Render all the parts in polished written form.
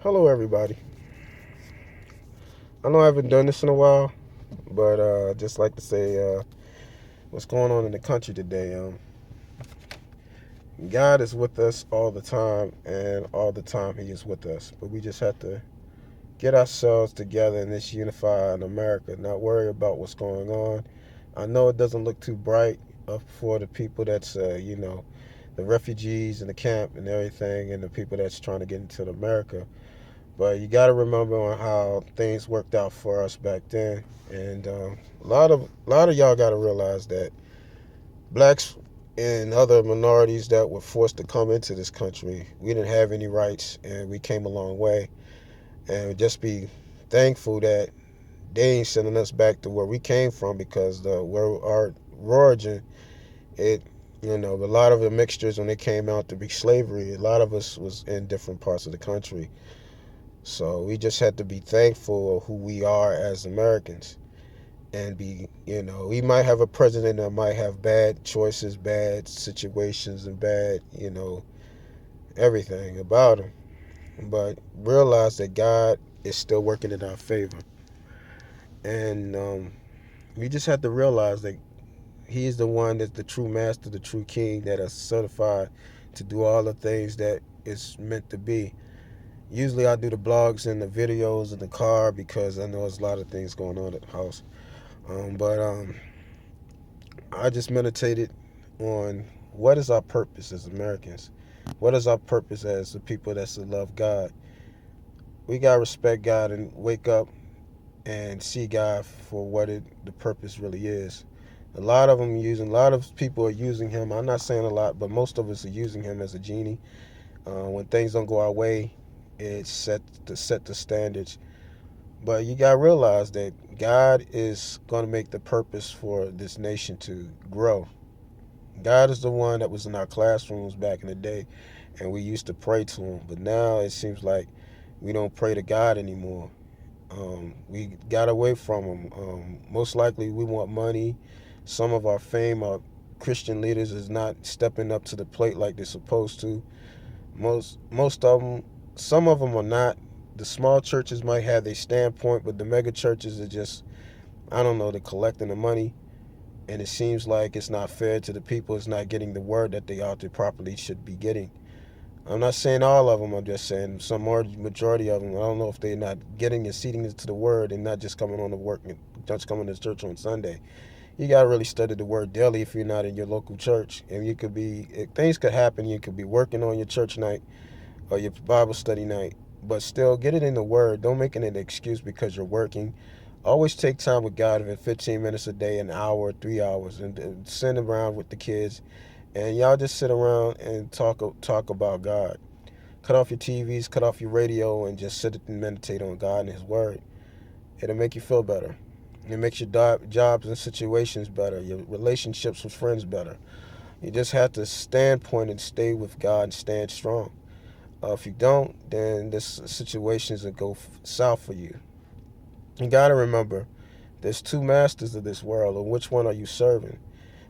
Hello, everybody. I know I haven't done this in a while, but just like to say what's going on in the country today. God is with us all the time, and all the time He is with us. But we just have to get ourselves together in this unified America, not worry about what's going on. I know it doesn't look too bright for the people that's, the refugees in the camp and everything, and the people that's trying to get into America. But you got to remember on how things worked out for us back then, and a lot of y'all got to realize that blacks and other minorities that were forced to come into this country, we didn't have any rights, and we came a long way. And just be thankful that they ain't sending us back to where we came from, because where our origin, it a lot of the mixtures when it came out to be slavery, a lot of us was in different parts of the country. So we just had to be thankful of who we are as Americans, and we might have a president that might have bad choices, bad situations, and bad, everything about him. But realize that God is still working in our favor. And we just have to realize that He is the one that's the true master, the true king that is certified to do all the things that it's meant to be. Usually I do the blogs and the videos in the car because I know there's a lot of things going on at the house. But I just meditated on what is our purpose as Americans? What is our purpose as the people that love God? We got to respect God and wake up and see God for what the purpose really is. A lot of people are using Him. I'm not saying a lot, but most of us are using Him as a genie. When things don't go our way, it's set the standards. But you got to realize that God is going to make the purpose for this nation to grow. God is the one that was in our classrooms back in the day, and we used to pray to Him. But now it seems like we don't pray to God anymore. We got away from Him. Most likely, we want money. Some of our fame, our Christian leaders, is not stepping up to the plate like they're supposed to. Most of them, some of them are not. The small churches might have their standpoint, but the mega churches are just, I don't know, they're collecting the money, and it seems like it's not fair to the people. It's not getting the word that they ought to properly should be getting. I'm not saying all of them. I'm just saying some majority of them. I don't know if they're not getting and seeding into the word and not just coming on to work, just coming to church on Sunday. You gotta really study the word daily if you're not in your local church. And you could be, things could happen. You could be working on your church night or your Bible study night, but still get it in the word. Don't make it an excuse because you're working. Always take time with God, if 15 minutes a day, an hour, 3 hours, and send around with the kids, and y'all just sit around and talk about God. Cut off your TVs, cut off your radio, and just sit and meditate on God and His Word. It'll make you feel better. It makes your jobs and situations better, your relationships with friends better. You just have to stand point and stay with God and stand strong. If you don't, then this situations will go south for you. You got to remember, there's two masters of this world, and which one are you serving?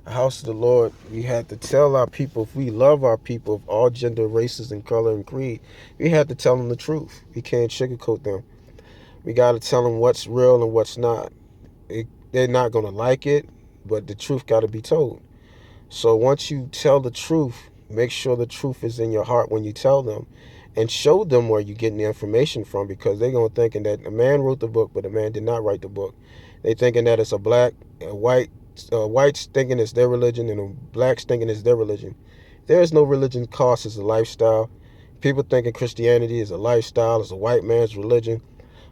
The house of the Lord, we have to tell our people, if we love our people of all gender, races, and color and creed, we have to tell them the truth. We can't sugarcoat them. We got to tell them what's real and what's not. They're not going to like it, but the truth got to be told. So once you tell the truth, make sure the truth is in your heart when you tell them, and show them where you're getting the information from, because they're going to thinking that a man wrote the book, but a man did not write the book. They thinking that it's a whites thinking it's their religion, and a blacks thinking it's their religion. There is no religion. Cost is a lifestyle. People thinking Christianity is a lifestyle, it's a white man's religion.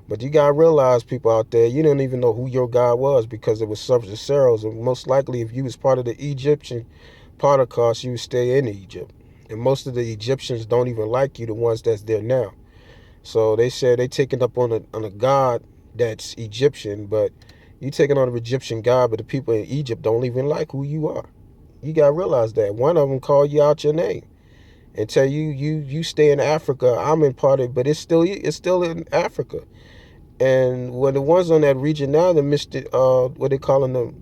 But you gotta realize, people out there, you didn't even know who your God was, because it was subject to Pharaohs. And most likely, if you was part of the Egyptian Pentecost, you would stay in Egypt. And most of the Egyptians don't even like you, the ones that's there now. So they said they taking up on a God that's Egyptian, but you taking on an Egyptian God, but the people in Egypt don't even like who you are. You gotta realize that. One of them call you out your name and tell you stay in Africa. I'm in part of it, but it's still in Africa. And when the ones on that region now, the Mr. What they calling the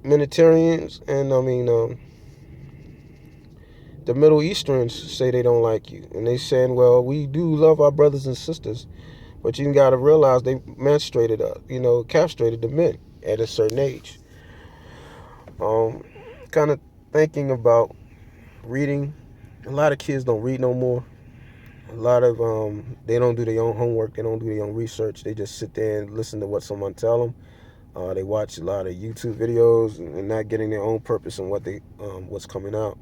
Mediterraneans, and I mean The Middle Easterns say they don't like you, and they saying, well, we do love our brothers and sisters, but you got to realize they menstruated, castrated the men at a certain age. Um, Kind of thinking about reading. A lot of kids don't read no more. A lot of they don't do their own homework. They don't do their own research. They just sit there and listen to what someone tell them. They watch a lot of YouTube videos and not getting their own purpose in what's coming out.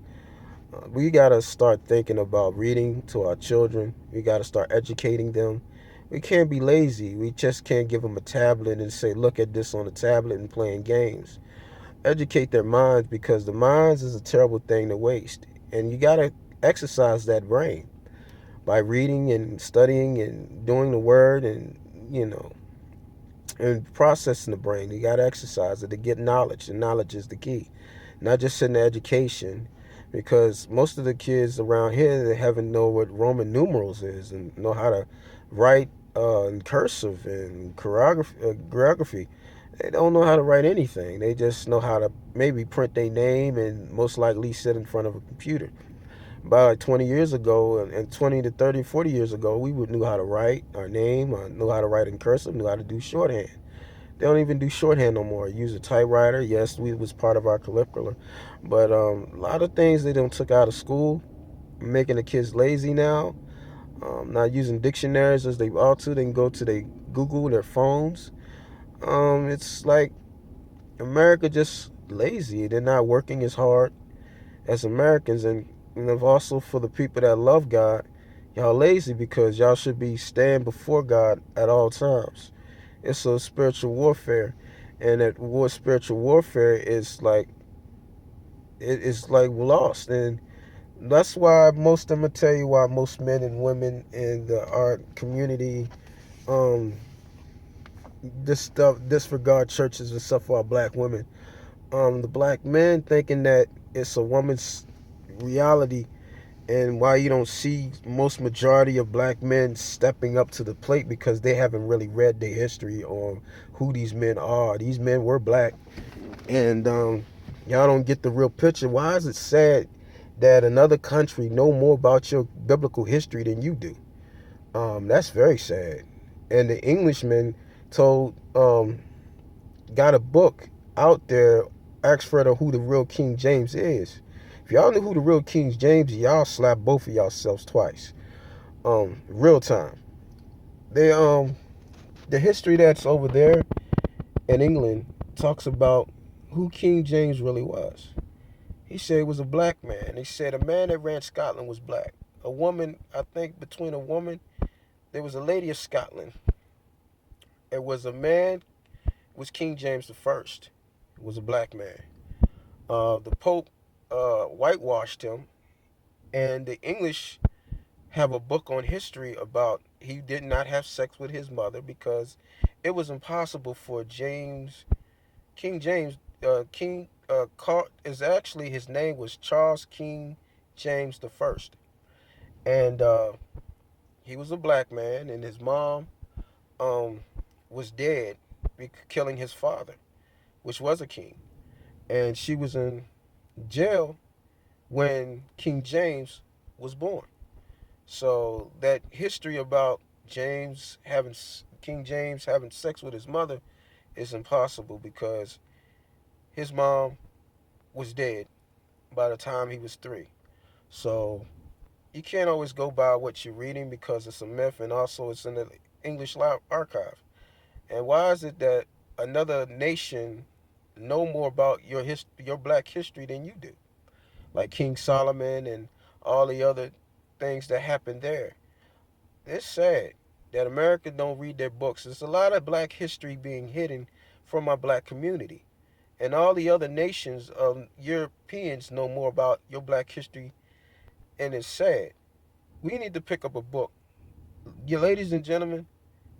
We gotta start thinking about reading to our children. We gotta start educating them. We can't be lazy. We just can't give them a tablet and say, "Look at this on the tablet and playing games." Educate their minds, because the minds is a terrible thing to waste, and you gotta exercise that brain by reading and studying and doing the word, and and processing the brain. You gotta exercise it to get knowledge, and knowledge is the key. Not just in the education, because most of the kids around here, they haven't know what Roman numerals is and know how to write in cursive and choreography. They don't know how to write anything. They just know how to maybe print their name and most likely sit in front of a computer. About like 20 years ago, and 20 to 30, 40 years ago, we would knew how to write our name, knew how to write in cursive, knew how to do shorthand. They don't even do shorthand no more. Use a typewriter. Yes, we was part of our curriculum, but a lot of things they don't took out of school, making the kids lazy now. Not using dictionaries as they ought to. They can go to their Google, their phones. It's like America just lazy. They're not working as hard as Americans, and also for the people that love God, y'all lazy because y'all should be staying before God at all times. It's a spiritual warfare, and that spiritual warfare is like it's like lost, and that's why I'm gonna tell you why most men and women in the art community um disregard churches and stuff for our black women. The black men thinking that it's a woman's reality, and why you don't see most majority of black men stepping up to the plate, because they haven't really read their history on who these men are. These men were black, and y'all don't get the real picture. Why is it sad that another country know more about your biblical history than you do? That's very sad. And the Englishmen told got a book out there, asked for who the real King James is. If y'all knew who the real King James, y'all slap both of yourselves twice. Real time. They the history that's over there in England talks about who King James really was. He said it was a black man. He said a man that ran Scotland was black. A woman, I think between a woman, there was a lady of Scotland. It was a man, was King James the First. It was a black man. The Pope whitewashed him, and the English have a book on history about he did not have sex with his mother because it was impossible for King James, is actually his name was Charles King James the First, and he was a black man, and his mom um, was dead, killing his father, which was a king, and she was in jail when King James was born. So that history about King James having sex with his mother is impossible because his mom was dead by the time he was 3. So you can't always go by what you're reading because it's a myth, and also it's in the English archive. And why is it that another nation know more about your black history than you do? Like King Solomon and all the other things that happened there. It's sad that America don't read their books. There's a lot of black history being hidden from our black community. And all the other nations, Europeans, know more about your black history, and it's sad. We need to pick up a book. You ladies and gentlemen,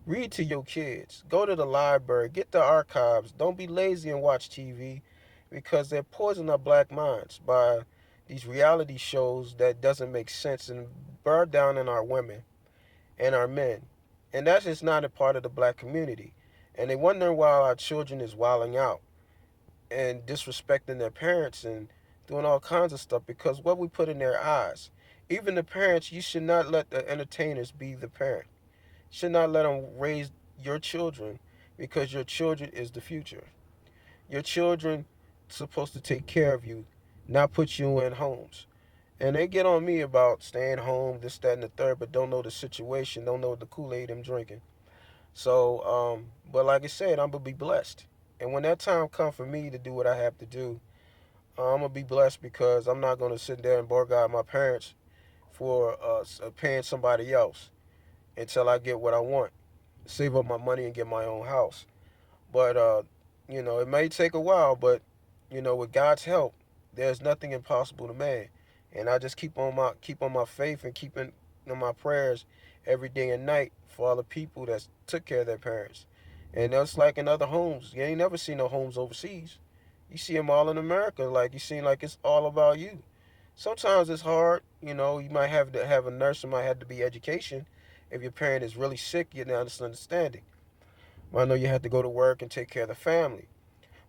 read to your kids. Go to the library. Get the archives. Don't be lazy and watch TV, because they're poisoning our black minds by these reality shows that doesn't make sense and burn down in our women and our men. And that's just not a part of the black community. And they wonder why our children is wilding out and disrespecting their parents and doing all kinds of stuff because what we put in their eyes. Even the parents, you should not let the entertainers be the parent. You should not let them raise your children because your children is the future. Your children supposed to take care of you, not put you in homes. And they get on me about staying home, this, that, and the third, but don't know the situation, don't know the Kool-Aid I'm drinking. So, but like I said, I'm gonna be blessed. And when that time comes for me to do what I have to do, I'm gonna be blessed because I'm not gonna sit there and bark out my parents for paying somebody else until I get what I want. Save up my money and get my own house. But it may take a while, but with God's help, there's nothing impossible to man. And I just keep on my faith and keeping my prayers every day and night for all the people that took care of their parents. And that's like in other homes. You ain't never seen no homes overseas. You see them all in America. Like you seem like it's all about you. Sometimes it's hard. You might have to have a nurse. It might have to be education. If your parent is really sick, you not understanding. I know you have to go to work and take care of the family.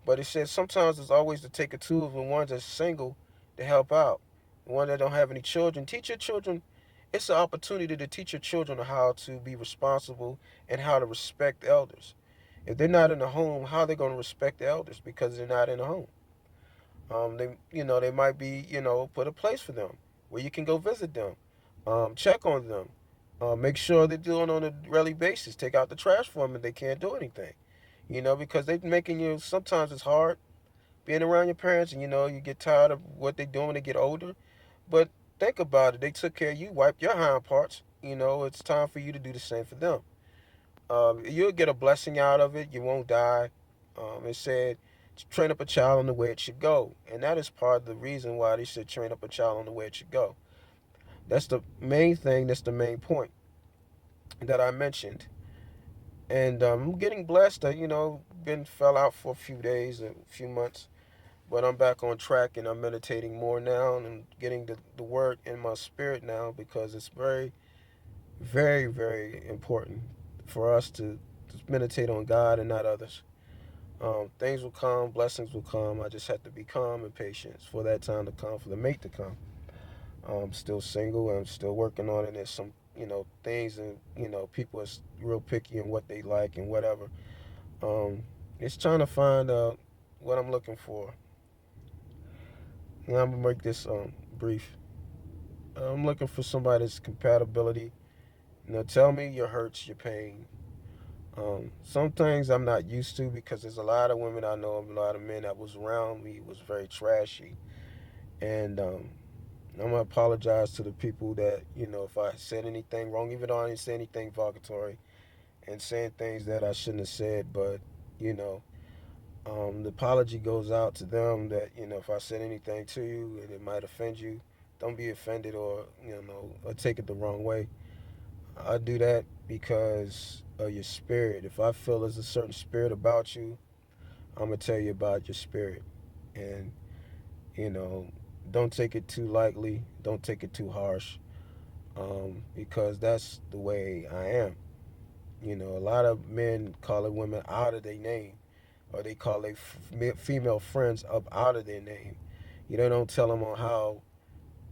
But it says sometimes it's always to take a two of the ones that's single to help out. The one that don't have any children, teach your children. It's an opportunity to teach your children how to be responsible and how to respect elders. If they're not in the home, how are they going to respect the elders because they're not in the home? They might be, put a place for them where you can go visit them, check on them, make sure they're doing on a daily basis. Take out the trash for them if they can't do anything. Because they're making you. Sometimes it's hard being around your parents, and you get tired of what they're doing when they get older. But think about it. They took care of you, wiped your hind parts. It's time for you to do the same for them. You'll get a blessing out of it. You won't die. It said, train up a child on the way it should go. And that is part of the reason why they said train up a child on the way it should go. That's the main thing. That's the main point that I mentioned. And I'm getting blessed. Been fell out for a few days, a few months. But I'm back on track and I'm meditating more now and getting the word in my spirit now because it's very, very, very important for us to meditate on God and not others. Things will come, blessings will come. I just have to be calm and patient for that time to come, for the mate to come. I'm still single. I'm still working on it. There's some, things and, people are real picky in what they like and whatever. Um, it's trying to find what I'm looking for. And I'm gonna make this brief. I'm looking for somebody's compatibility. Tell me your hurts, your pain. Some things I'm not used to because there's a lot of women I know, a lot of men that was around me was very trashy, and I'm gonna apologize to the people that if I said anything wrong, even though I didn't say anything derogatory and saying things that I shouldn't have said, but you know, the apology goes out to them that if I said anything to you and it might offend you, don't be offended or take it the wrong way. I do that because of your spirit. If I feel there's a certain spirit about you, I'm gonna tell you about your spirit, and you know, don't take it too lightly. Don't take it too harsh, because that's the way I am. A lot of men calling women out of their name, or they call their female friends up out of their name. They don't tell them on how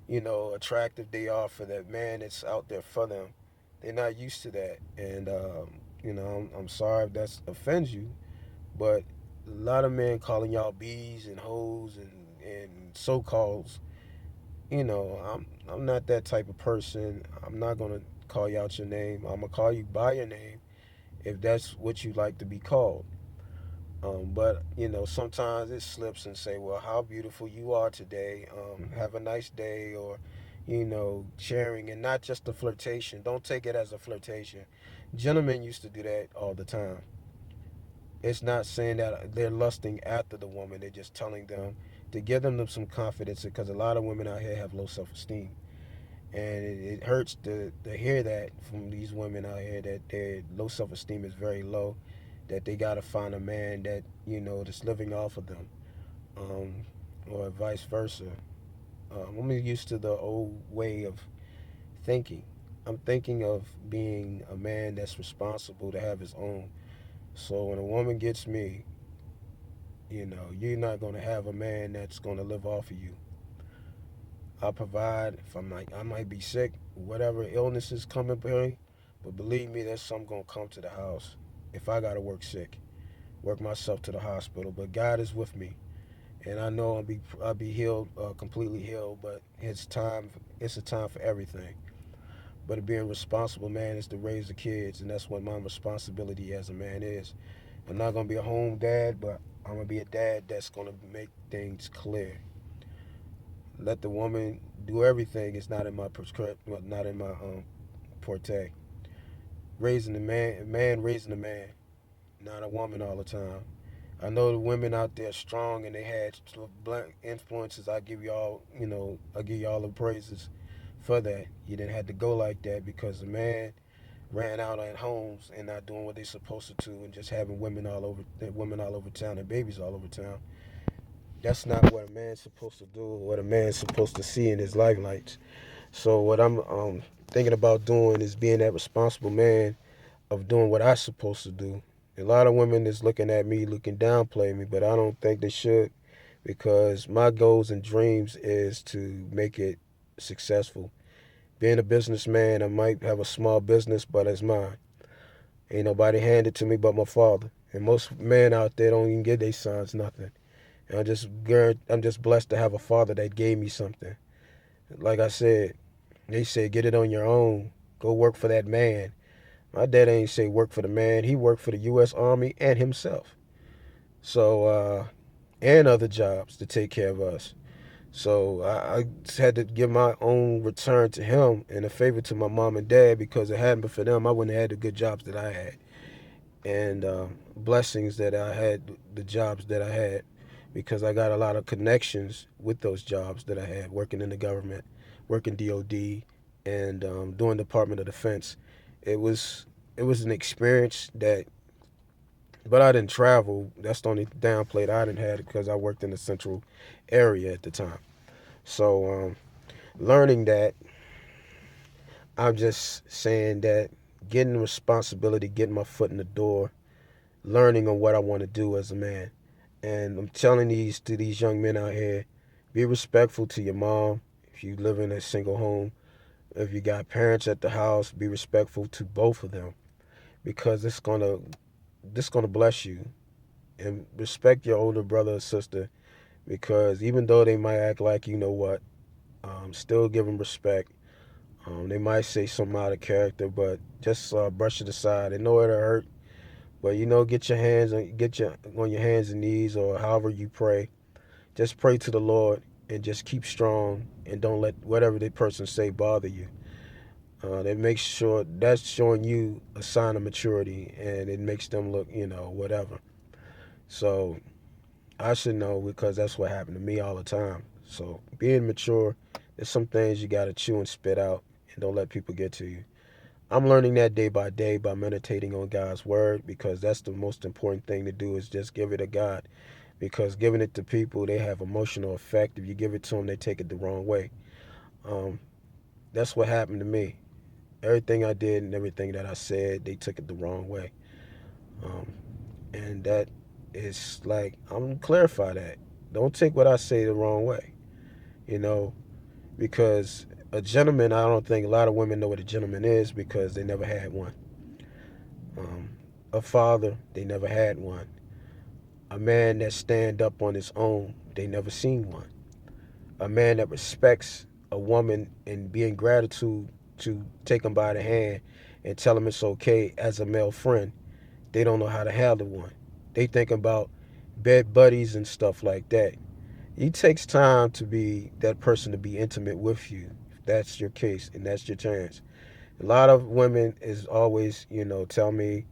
attractive they are for that man that's out there for them. They're not used to that, and I'm sorry if that offends you, but a lot of men calling y'all bees and hoes and so calls. I'm not that type of person. I'm not gonna call you out your name. I'm gonna call you by your name if that's what you like to be called. But sometimes it slips and say, "Well, how beautiful you are today. Have a nice day," or sharing and not just a flirtation. Don't take it as a flirtation. Gentlemen used to do that all the time. It's not saying that they're lusting after the woman. They're just telling them to give them some confidence because a lot of women out here have low self-esteem, and it hurts to hear that from these women out here that their low self-esteem is very low, that they got to find a man that that's living off of them, um, or vice versa. I'm used to the old way of thinking. I'm thinking of being a man that's responsible to have his own. So when a woman gets me, you're not going to have a man that's going to live off of you. I provide. If I might be sick, whatever illnesses come in play, but believe me, there's some gonna come to the house. If I gotta work sick, work myself to the hospital, but God is with me, and I know I'll be healed, completely healed. But it's time. It's a time for everything. But being responsible, man, is to raise the kids, and that's what my responsibility as a man is. I'm not gonna be a home dad, but I'm gonna be a dad that's gonna make things clear. Let the woman do everything. It's not in my not in my forte. Raising the man, man raising the man, not a woman all the time. I know the women out there strong and they had blunt influences. I give y'all, I give y'all the praises for that. You didn't have to go like that because the man ran out at homes and not doing what they're supposed to do and just having women all over town and babies all over town. That's not what a man's supposed to do. What a man's supposed to see in his life lights. So what I'm thinking about doing is being that responsible man of doing what I'm supposed to do. A lot of women is looking at me, looking downplay me, but I don't think they should because my goals and dreams is to make it successful. Being a businessman, I might have a small business, but it's mine. Ain't nobody handed to me but my father. And most men out there don't even give their sons nothing. And I'm just blessed to have a father that gave me something. Like I said, they say get it on your own. Go work for that man. My dad ain't say work for the man. He worked for the U.S. Army and himself. So, and other jobs to take care of us. So I had to give my own return to him and a favor to my mom and dad because it hadn't been for them, I wouldn't have had the good jobs that I had and blessings that I had, the jobs that I had, because I got a lot of connections with those jobs that I had, working in the government, working DOD, and doing Department of Defense. It was it was an experience that, but I didn't travel. That's the only downplay that I didn't have because I worked in the central area at the time. So learning that, I'm just saying that getting the responsibility, getting my foot in the door, learning on what I want to do as a man. And I'm telling these to these young men out here, be respectful to your mom. If you live in a single home, if you got parents at the house, be respectful to both of them because this gonna bless you. And respect your older brother or sister because even though they might act like you know what, still give them respect. They might say something out of character, but just brush it aside. They know it'll hurt, but get your on your hands and knees or however you pray. Just pray to the Lord and just keep strong and don't let whatever the person say bother you. That makes sure that's showing you a sign of maturity and it makes them look, whatever. So I should know because that's what happened to me all the time. So being mature, there's some things you gotta chew and spit out and don't let people get to you. I'm learning that day by day by meditating on God's word because that's the most important thing to do is just give it to God. Because giving it to people, they have emotional effect. If you give it to them, they take it the wrong way. Um, that's what happened to me. Everything I did and everything that I said, they took it the wrong way. Um, and that is like, I'm gonna clarify that. Don't take what I say the wrong way, you know, because a gentleman, I don't think a lot of women know what a gentleman is because they never had one. Um, a father, they never had one. A man that stand up on his own, they never seen one. A man that respects a woman and be in gratitude to take him by the hand and tell him it's okay as a male friend, they don't know how to handle one. They think about bed buddies and stuff like that. It takes time to be that person to be intimate with you. If that's your case and that's your chance. A lot of women is always, tell me,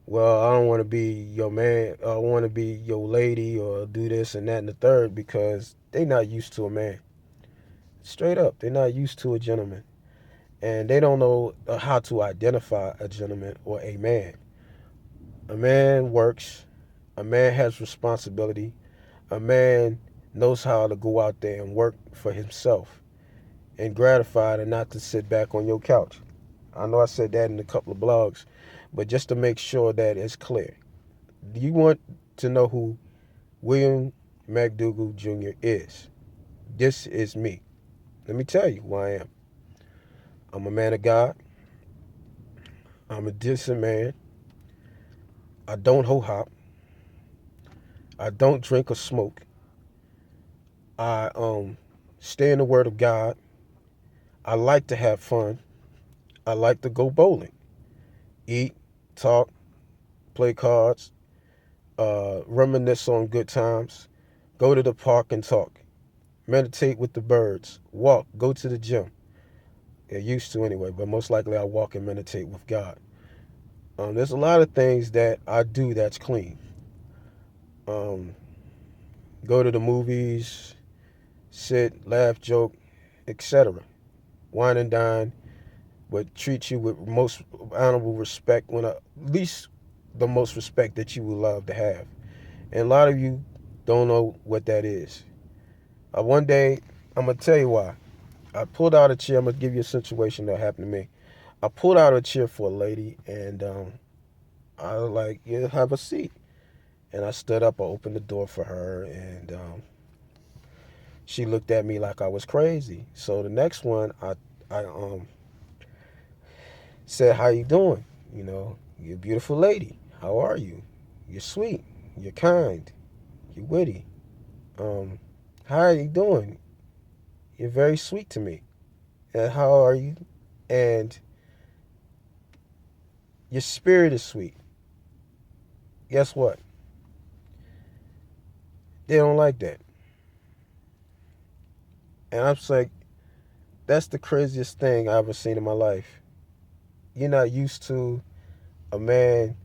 well, I don't want to be your man. I want to be your lady or do this and that and the third because they not used to a man. Straight up, they're not used to a gentleman. And they don't know how to identify a gentleman or a man. A man works. A man has responsibility. A man knows how to go out there and work for himself and gratified and not to sit back on your couch. I know I said that in a couple of blogs, but just to make sure that it's clear. Do you want to know who William McDougall Jr. is? This is me. Let me tell you who I am. I'm a man of God. I'm a decent man. I don't ho hop. I don't drink or smoke. I stay in the Word of God. I like to have fun. I like to go bowling, eat, talk, play cards, reminisce on good times, go to the park and talk, meditate with the birds, walk, go to the gym. I used to anyway, but most likely I walk and meditate with God. There's a lot of things that I do that's clean. Um, Go to the movies, sit, laugh, joke, etc. Wine and dine, but treat you with most honorable respect, at least the most respect that you would love to have. And a lot of you don't know what that is. One day, I'm going to tell you why. I pulled out a chair. I'm going to give you a situation that happened to me. I pulled out a chair for a lady, and I was like, yeah, have a seat. And I stood up, I opened the door for her, and she looked at me like I was crazy. So the next one, I said, how you doing? You're a beautiful lady. How are you? You're sweet. You're kind. You're witty. Um, how are you doing? You're very sweet to me. And how are you? And your spirit is sweet. Guess what? They don't like that. And I'm just like, that's the craziest thing I ever seen in my life. You're not used to a man,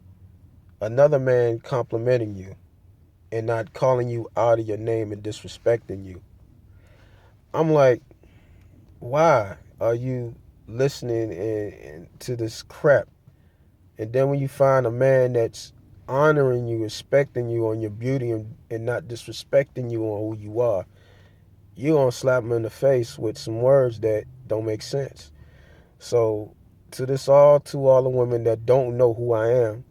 another man complimenting you and not calling you out of your name and disrespecting you. I'm like, why are you listening to this crap? And then when you find a man that's honoring you, respecting you on your beauty and not disrespecting you on who you are, you're going to slap him in the face with some words that don't make sense. So to all the women that don't know who I am,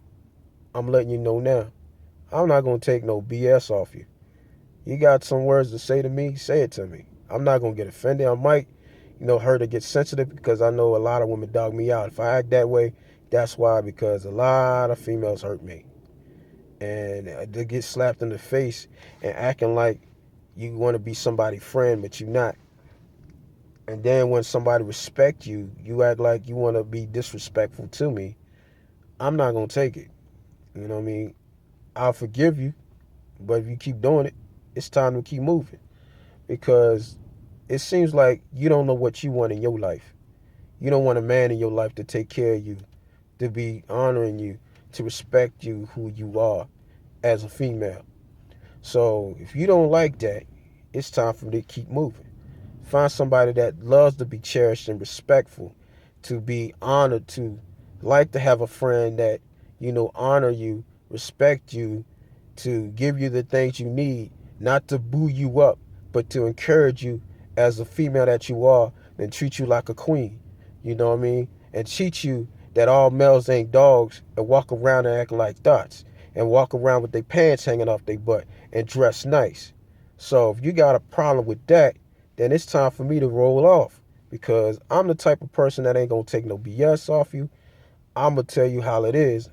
I'm letting you know now. I'm not going to take no BS off you. You got some words to say to me, say it to me. I'm not going to get offended. I might, hurt or get sensitive because I know a lot of women dog me out. If I act that way, that's why, because a lot of females hurt me. And they get slapped in the face and acting like you want to be somebody's friend, but you're not. And then when somebody respect you, you act like you want to be disrespectful to me. I'm not going to take it. You know what I mean? I'll forgive you, but if you keep doing it, it's time to keep moving. Because it seems like you don't know what you want in your life. You don't want a man in your life to take care of you, to be honoring you, to respect you who you are as a female. So if you don't like that, it's time for me to keep moving. Find somebody that loves to be cherished and respectful, to be honored, to like to have a friend that, honor you, respect you, to give you the things you need, not to boo you up, but to encourage you as a female that you are and treat you like a queen. You know what I mean? And teach you that all males ain't dogs and walk around and act like thoughts and walk around with their pants hanging off their butt and dress nice. So if you got a problem with that, then it's time for me to roll off because I'm the type of person that ain't gonna take no BS off you. I'm gonna tell you how it is.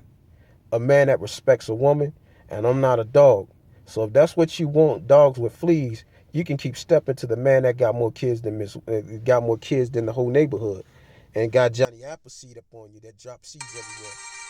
A man that respects a woman, and I'm not a dog. So if that's what you want, dogs with fleas, you can keep stepping to the man that got more kids than the whole neighborhood, and got Johnny Appleseed up on you that drop seeds everywhere.